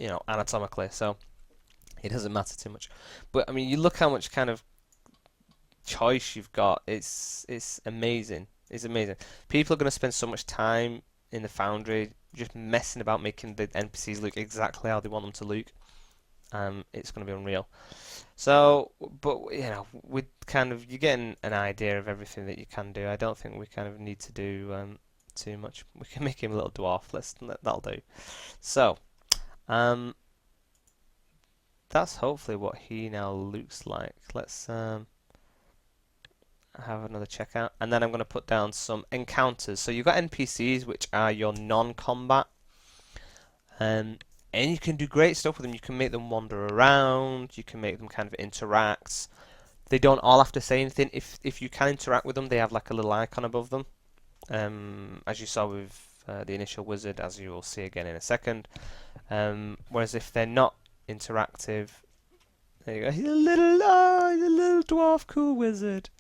anatomically, so it doesn't matter too much. But I mean, you look how much kind of choice you've got. It's amazing. It's amazing. People are going to spend so much time in the Foundry just messing about making the NPCs look exactly how they want them to look. It's going to be unreal. So, but with you're getting an idea of everything that you can do. I don't think we kind of need to do too much. We can make him a little dwarf. That'll do. So, that's hopefully what he now looks like. Let's have another check out, and then I'm going to put down some encounters. So you've got NPCs, which are your non-combat, and you can do great stuff with them. You can make them wander around. You can make them kind of interact. They don't all have to say anything. If you can interact with them, they have like a little icon above them, as you saw with the initial wizard, as you will see again in a second. Whereas if they're not interactive, there you go. He's a little dwarf cool wizard.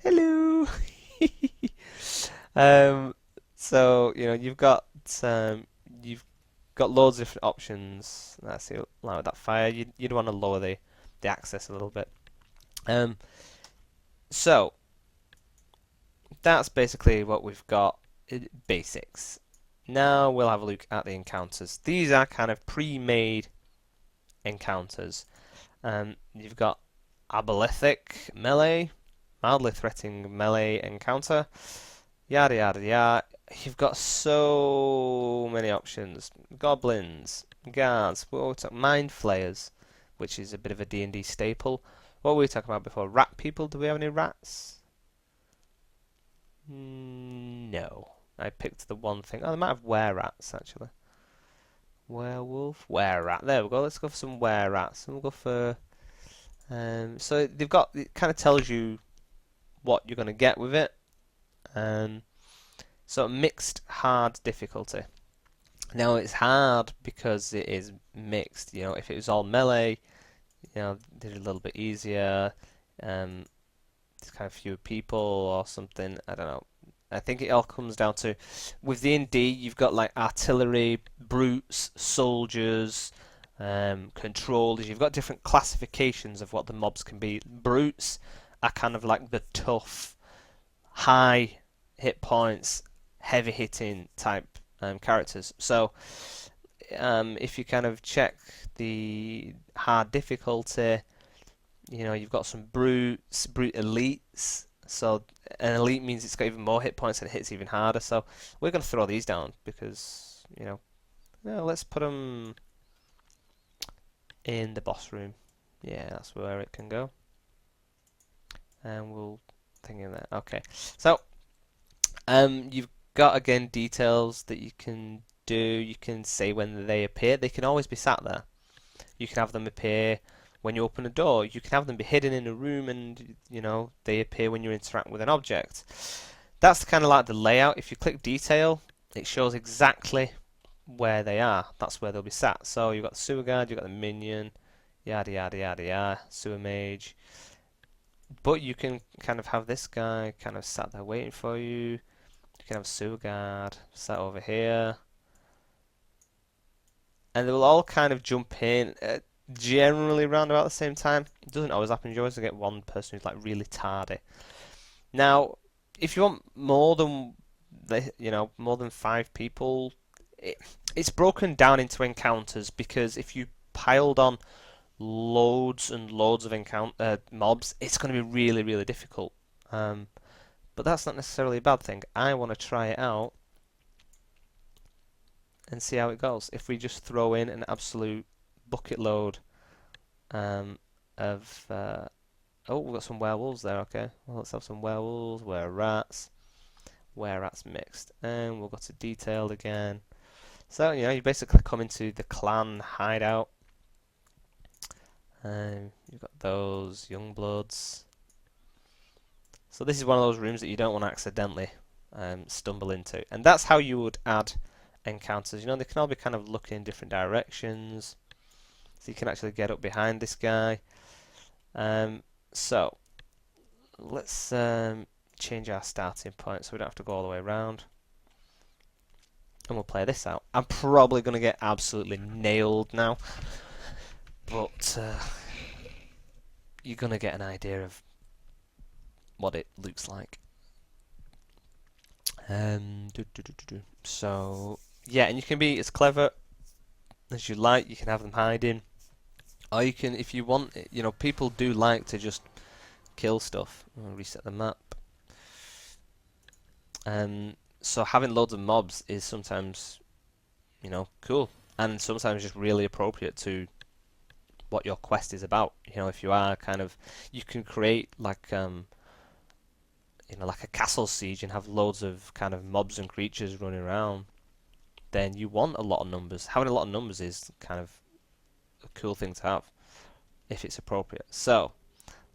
Hello. So you've got loads of different options. Let's see, like that fire. You'd want to lower the access a little bit. So that's basically what we've got. Basics. Now we'll have a look at the encounters. These are kind of pre-made encounters. You've got abolithic melee, mildly threatening melee encounter, yada yada yada. You've got so many options. Goblins, guards, mind flayers, which is a bit of a D&D staple. What were we talking about before? Rat people? Do we have any rats? No. I picked the one thing. Oh, they might have were-rats, actually. Werewolf, were-rat. There we go. Let's go for some were-rats. And we'll go for... so they've got... It kind of tells you what you're going to get with it. So mixed hard difficulty. Now it's hard because it is mixed. If it was all melee, did it a little bit easier. There's kind of fewer people or something. I don't know. I think it all comes down to, with D&D, you've got like artillery, brutes, soldiers, controllers. You've got different classifications of what the mobs can be. Brutes are kind of like the tough, high hit points, heavy hitting type characters. So if you kind of check the hard difficulty, you've got some brute elites. So an elite means it's got even more hit points and it hits even harder. So we're going to throw these down because, let's put them in the boss room. Yeah, that's where it can go. And we'll think in there. Okay. So you've got, again, details that you can do. You can say when they appear. They can always be sat there. You can have them appear when you open a door. You can have them be hidden in a room, and they appear when you interact with an object. That's kind of like the layout. If you click detail, it shows exactly where they are. That's where they'll be sat. So you've got the sewer guard, you've got the minion, yada yada yada yada, sewer mage. But you can kind of have this guy kind of sat there waiting for you. You can have sewer guard sat over here, and they will all kind of jump in. Generally around about the same time. It doesn't always happen. You always get one person who's like really tardy. Now, if you want more than more than 5 people, it's broken down into encounters, because if you piled on loads and loads of mobs, it's going to be really, really difficult. But that's not necessarily a bad thing. I want to try it out and see how it goes. If we just throw in an absolute bucket load of oh, we've got some werewolves there. Okay, well, let's have some werewolves, were rats mixed, and we'll go to detailed again. So you basically come into the clan hideout. You've got those young bloods. So this is one of those rooms that you don't want to accidentally stumble into, and that's how you would add encounters. They can all be kind of looking in different directions, so you can actually get up behind this guy. So let's change our starting point so we don't have to go all the way around, and we'll play this out. I'm probably going to get absolutely nailed now, but you're going to get an idea of what it looks like. So yeah, and you can be as clever as you like. You can have them hiding, or you can, if you want, people do like to just kill stuff. I'll reset the map. So having loads of mobs is sometimes, cool, and sometimes just really appropriate to what your quest is about. If you are you can create like like a castle siege and have loads of kind of mobs and creatures running around. Then you want a lot of numbers. Having a lot of numbers is kind of a cool thing to have if it's appropriate. So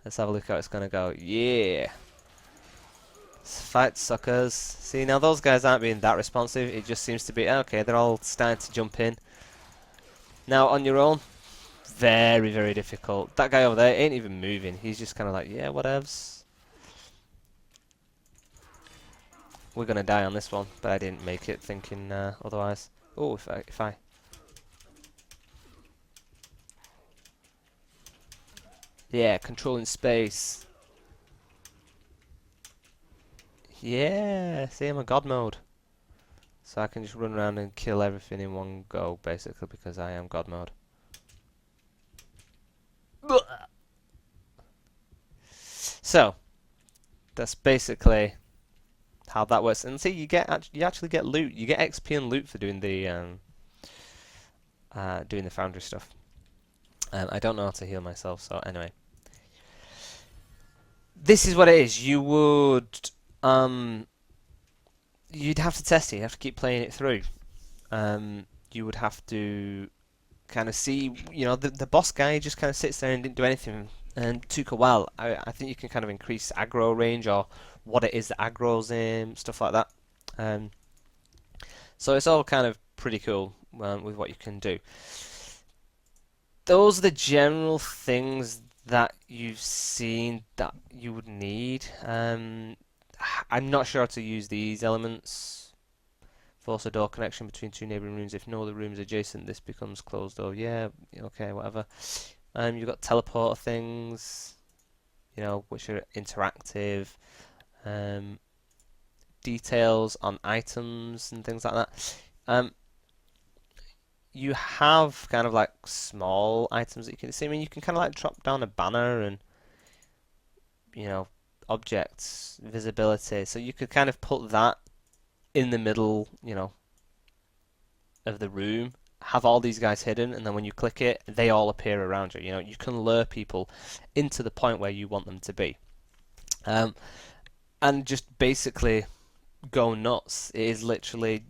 let's have a look how it's gonna go. Yeah. Fight suckers. See, now those guys aren't being that responsive. It just seems to be, okay, they're all starting to jump in. Now, on your own, very, very difficult. That guy over there ain't even moving. He's just kind of like, yeah, whatevs. We're going to die on this one, but I didn't make it thinking otherwise. Oh, if I... Yeah, controlling space. Yeah, see, I'm a god mode. So I can just run around and kill everything in one go, basically, because I am god mode. So, that's basically how that works. And see, you actually get loot. You get XP and loot for doing the foundry stuff. I don't know how to heal myself, so anyway. This is what it is. You would you'd have to test it. You'd have to keep playing it through. You would have to kind of see, the boss guy just kind of sits there and didn't do anything and took a while. I think you can kind of increase aggro range or what it is that aggro's in, stuff like that. So it's all kind of pretty cool with what you can do. Those are the general things that you've seen that you would need. I'm not sure how to use these elements. Force a door connection between two neighbouring rooms. If no other rooms adjacent, this becomes closed door. Yeah, okay, whatever. You've got teleporter things, which are interactive. Details on items and things like that. You have kind of like small items that you can see. I mean, you can kind of like drop down a banner and, objects, visibility. So you could kind of put that in the middle, of the room, have all these guys hidden, and then when you click it, they all appear around you. You can lure people into the point where you want them to be. And just basically go nuts. It is literally,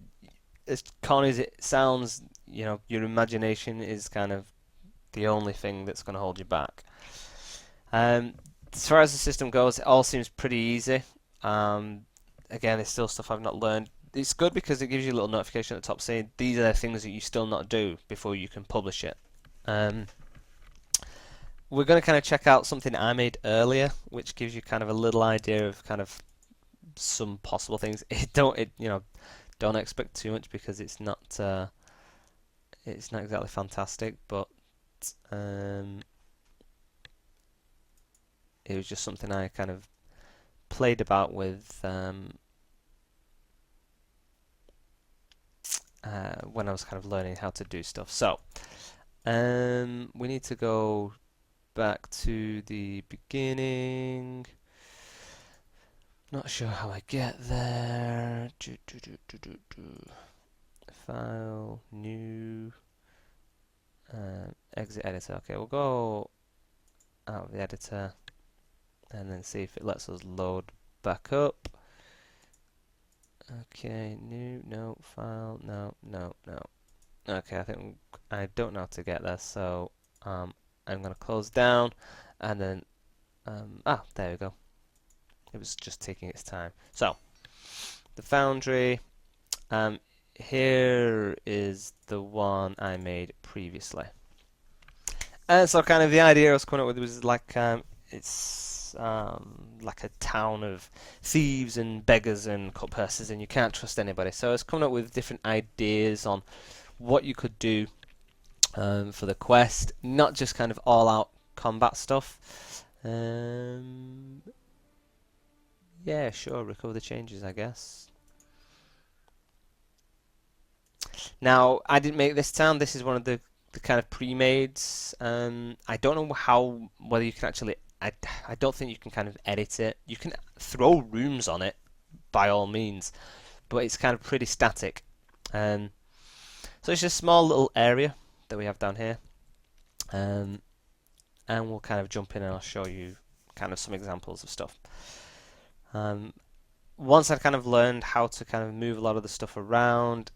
as corny as it sounds, your imagination is kind of the only thing that's going to hold you back. As far as the system goes, it all seems pretty easy. Again, it's still stuff I've not learned. It's good because it gives you a little notification at the top saying these are the things that you still not do before you can publish it. We're going to kind of check out something I made earlier, which gives you kind of a little idea of kind of some possible things. Don't expect too much because it's not exactly fantastic, but it was just something I kind of played about with when I was kind of learning how to do stuff. So we need to go back to the beginning. Not sure how I get there. File, new, exit editor. Okay, we'll go out of the editor and then see if it lets us load back up. Okay, new, no, file, no, no, no. Okay, I don't know how to get there, so I'm going to close down and then, there we go. It was just taking its time. So, the Foundry, here is the one I made previously. And so kind of the idea I was coming up with was like, it's like a town of thieves and beggars and cut purses and you can't trust anybody. So I was coming up with different ideas on what you could do for the quest, not just kind of all-out combat stuff. Yeah, sure, recover the changes, I guess. Now, I didn't make this town. This is one of the kind of pre-mades. I don't know whether you can actually. I don't think you can kind of edit it. You can throw rooms on it, by all means, but it's kind of pretty static. So it's just a small little area that we have down here. And we'll kind of jump in and I'll show you kind of some examples of stuff. Once I've kind of learned how to kind of move a lot of the stuff around,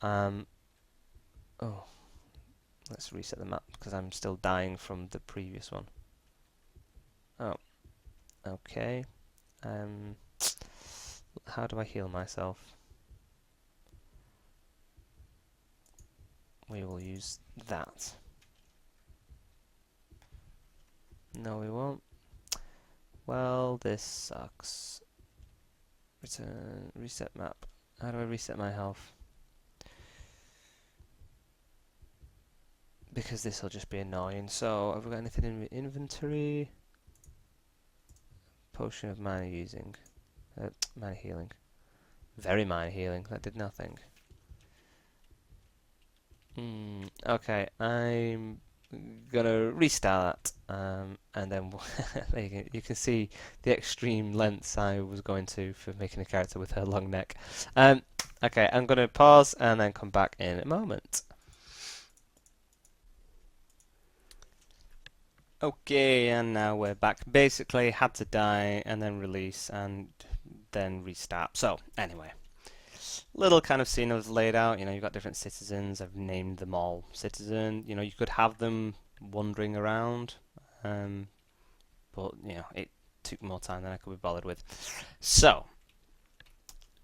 let's reset the map because I'm still dying from the previous one. Oh, okay. How do I heal myself? We will use that. No, we won't. Well, this sucks. Return, reset map. How do I reset my health? Because this will just be annoying. So, have we got anything in the inventory? Potion of minor using. Minor healing. Very minor healing. That did nothing. Okay, I'm gonna restart that, and then you can see the extreme lengths I was going to for making a character with her long neck. Okay, I'm gonna pause and then come back in a moment. Okay, and now we're back. Basically, had to die and then release and then restart. So, anyway. Little kind of scene was laid out. You know, you've got different citizens. I've named them all citizen. You know, you could have them wandering around, but you know, it took more time than I could be bothered with. So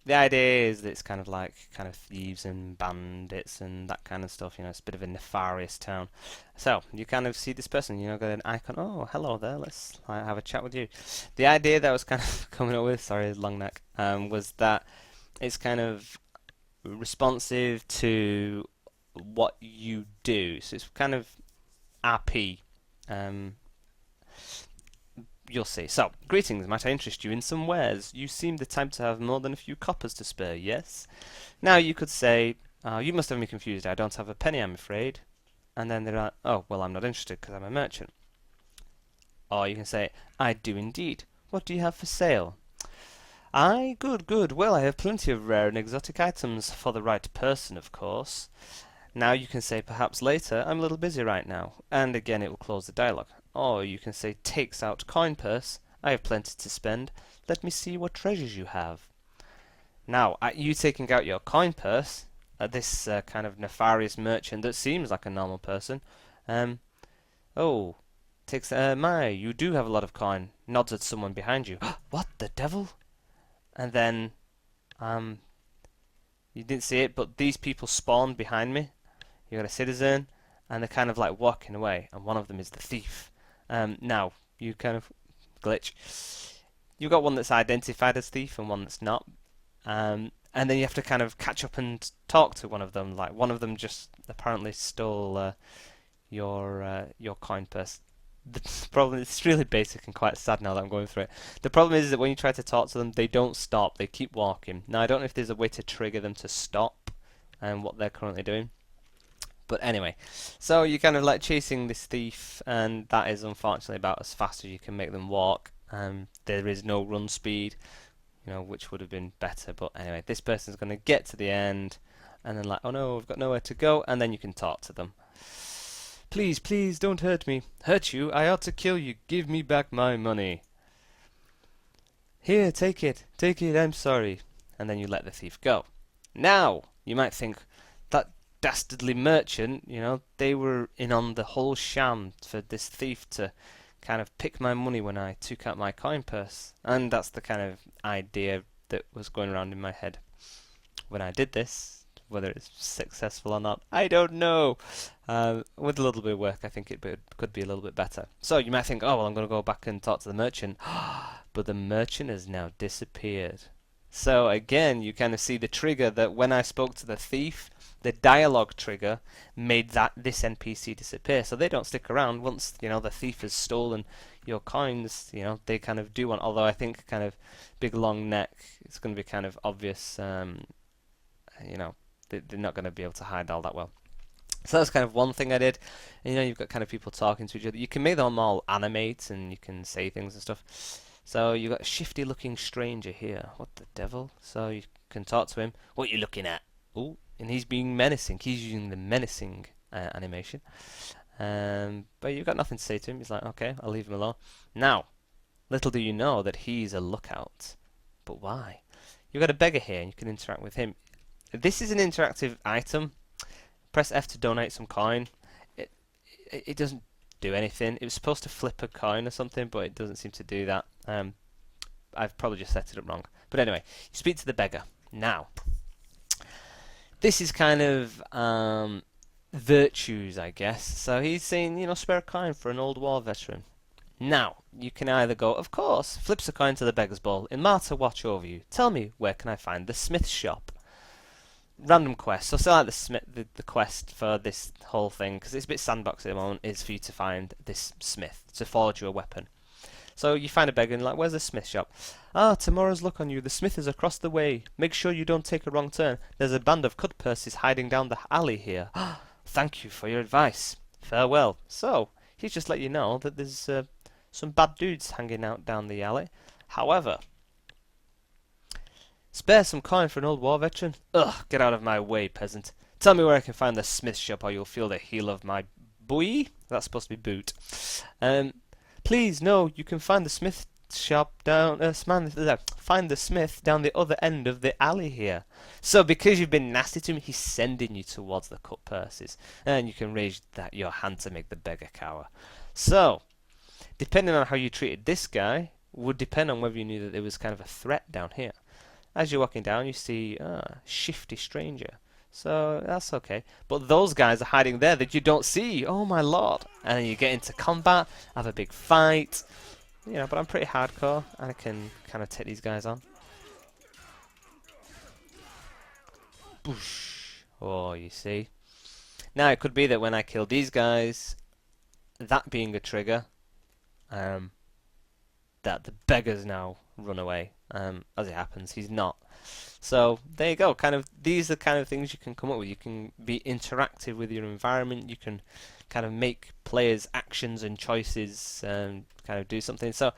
the idea is that it's kind of thieves and bandits and that kind of stuff. You know, it's a bit of a nefarious town. So you kind of see this person. You know, got an icon. Oh, hello there. Let's have a chat with you. The idea that I was kind of coming up with, sorry, long neck, was that it's kind of responsive to what you do. So it's kind of RP. You'll see. So, greetings. Might I interest you in some wares? You seem the type to have more than a few coppers to spare, yes? Now you could say, you must have me confused. I don't have a penny, I'm afraid. And then they're like, oh, well, I'm not interested because I'm a merchant. Or you can say, I do indeed. What do you have for sale? Aye, good, good. Well, I have plenty of rare and exotic items for the right person, of course. Now you can say perhaps later, I'm a little busy right now, and again it will close the dialogue. Or you can say takes out coin purse, I have plenty to spend, let me see what treasures you have. Now, at you taking out your coin purse, this kind of nefarious merchant that seems like a normal person, oh, takes, you do have a lot of coin, nods at someone behind you. What the devil? And then, you didn't see it, but these people spawned behind me. You got a citizen, and they're kind of like walking away, and one of them is the thief. Now, you kind of glitch. You've got one that's identified as thief and one that's not. And then you have to kind of catch up and talk to one of them. Like, one of them just apparently stole your coin purse. The problem, it's really basic and quite sad now that I'm going through it. The problem is that when you try to talk to them, they don't stop. They keep walking. Now, I don't know if there's a way to trigger them to stop and what they're currently doing. But anyway, so you're kind of like chasing this thief, and that is unfortunately about as fast as you can make them walk. There is no run speed, you know, which would have been better. But anyway, this person's going to get to the end, and then like, oh no, we've got nowhere to go, and then you can talk to them. Please, please, don't hurt me. Hurt you? I ought to kill you. Give me back my money. Here, take it. Take it, I'm sorry. And then you let the thief go. Now, you might think, that dastardly merchant, they were in on the whole sham for this thief to kind of pick my money when I took out my coin purse. And that's the kind of idea that was going around in my head when I did this. Whether it's successful or not, I don't know. With a little bit of work, I think it could be a little bit better. So you might think, oh, well, I'm going to go back and talk to the merchant. But the merchant has now disappeared. So again, you kind of see the trigger that when I spoke to the thief, the dialogue trigger made this NPC disappear. So they don't stick around once the thief has stolen your coins. They kind of do want. Although I think kind of big long neck, it's going to be kind of obvious. They're not going to be able to hide all that well. So that's kind of one thing I did. And, you've got kind of people talking to each other. You can make them all animate and you can say things and stuff. So you've got a shifty looking stranger here. What the devil? So you can talk to him. What are you looking at? Oh, and he's being menacing. He's using the menacing animation. But you've got nothing to say to him. He's like, okay, I'll leave him alone. Now, little do you know that he's a lookout. But why? You've got a beggar here and you can interact with him. This is an interactive item. Press F to donate some coin. It doesn't do anything. It was supposed to flip a coin or something, but it doesn't seem to do that. I've probably just set it up wrong. But anyway, you speak to the beggar. Now, this is kind of virtues, I guess. So he's saying, spare a coin for an old war veteran. Now, you can either go, of course, flips a coin to the beggar's bowl. Inmata watch over you. Tell me, where can I find the smith's shop? Random quest. So say like the quest for this whole thing, because it's a bit sandboxy at the moment, is for you to find this smith to forge you a weapon. So you find a beggar and like, where's the smith shop? Ah, tomorrow's luck on you. The smith is across the way. Make sure you don't take a wrong turn. There's a band of cut purses hiding down the alley here. Thank you for your advice. Farewell. So he's just let you know that there's some bad dudes hanging out down the alley. However, spare some coin for an old war veteran? Ugh, get out of my way, peasant. Tell me where I can find the smith shop or you'll feel the heel of my boy. That's supposed to be boot. Please, no, you can find the smith shop down... find the smith down the other end of the alley here. So because you've been nasty to him, he's sending you towards the cut purses. And you can raise your hand to make the beggar cower. So, depending on how you treated this guy, would depend on whether you knew that there was kind of a threat down here. As you're walking down, you see shifty stranger. So that's okay. But those guys are hiding there that you don't see. Oh my lord. And then you get into combat, have a big fight. But I'm pretty hardcore and I can kind of take these guys on. Boosh. Oh, you see. Now it could be that when I kill these guys, that being a trigger, that the beggars now run away. As it happens, he's not. So there you go. These are the kind of things you can come up with. You can be interactive with your environment. You can kind of make players' actions and choices kind of do something. So,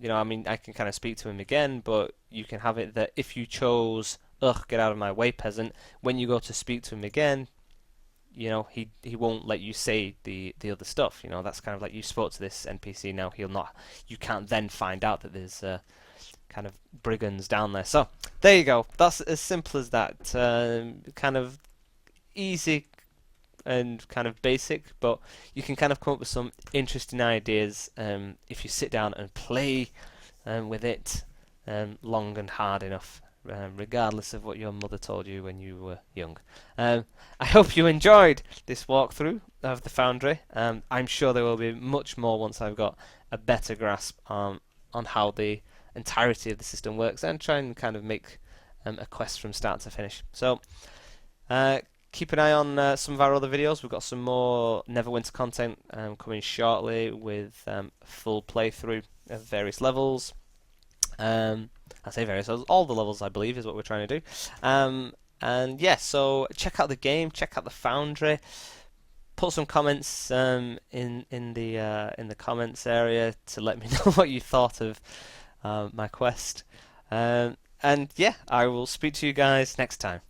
I can kind of speak to him again, but you can have it that if you chose, ugh, get out of my way, peasant. When you go to speak to him again, he won't let you say the other stuff. That's kind of like you spoke to this NPC. Now you can't then find out that there's kind of brigands down there. So there you go. That's as simple as that. Kind of easy and kind of basic, but you can kind of come up with some interesting ideas if you sit down and play with it long and hard enough, regardless of what your mother told you when you were young. I hope you enjoyed this walkthrough of the Foundry. I'm sure there will be much more once I've got a better grasp on how the entirety of the system works and try and kind of make a quest from start to finish. So keep an eye on some of our other videos. We've got some more Neverwinter content coming shortly with full playthrough of various levels. I say various levels, all the levels I believe is what we're trying to do. And yeah, so check out the game, check out the Foundry. Put some comments in the comments area to let me know what you thought of my quest. And yeah, I will speak to you guys next time.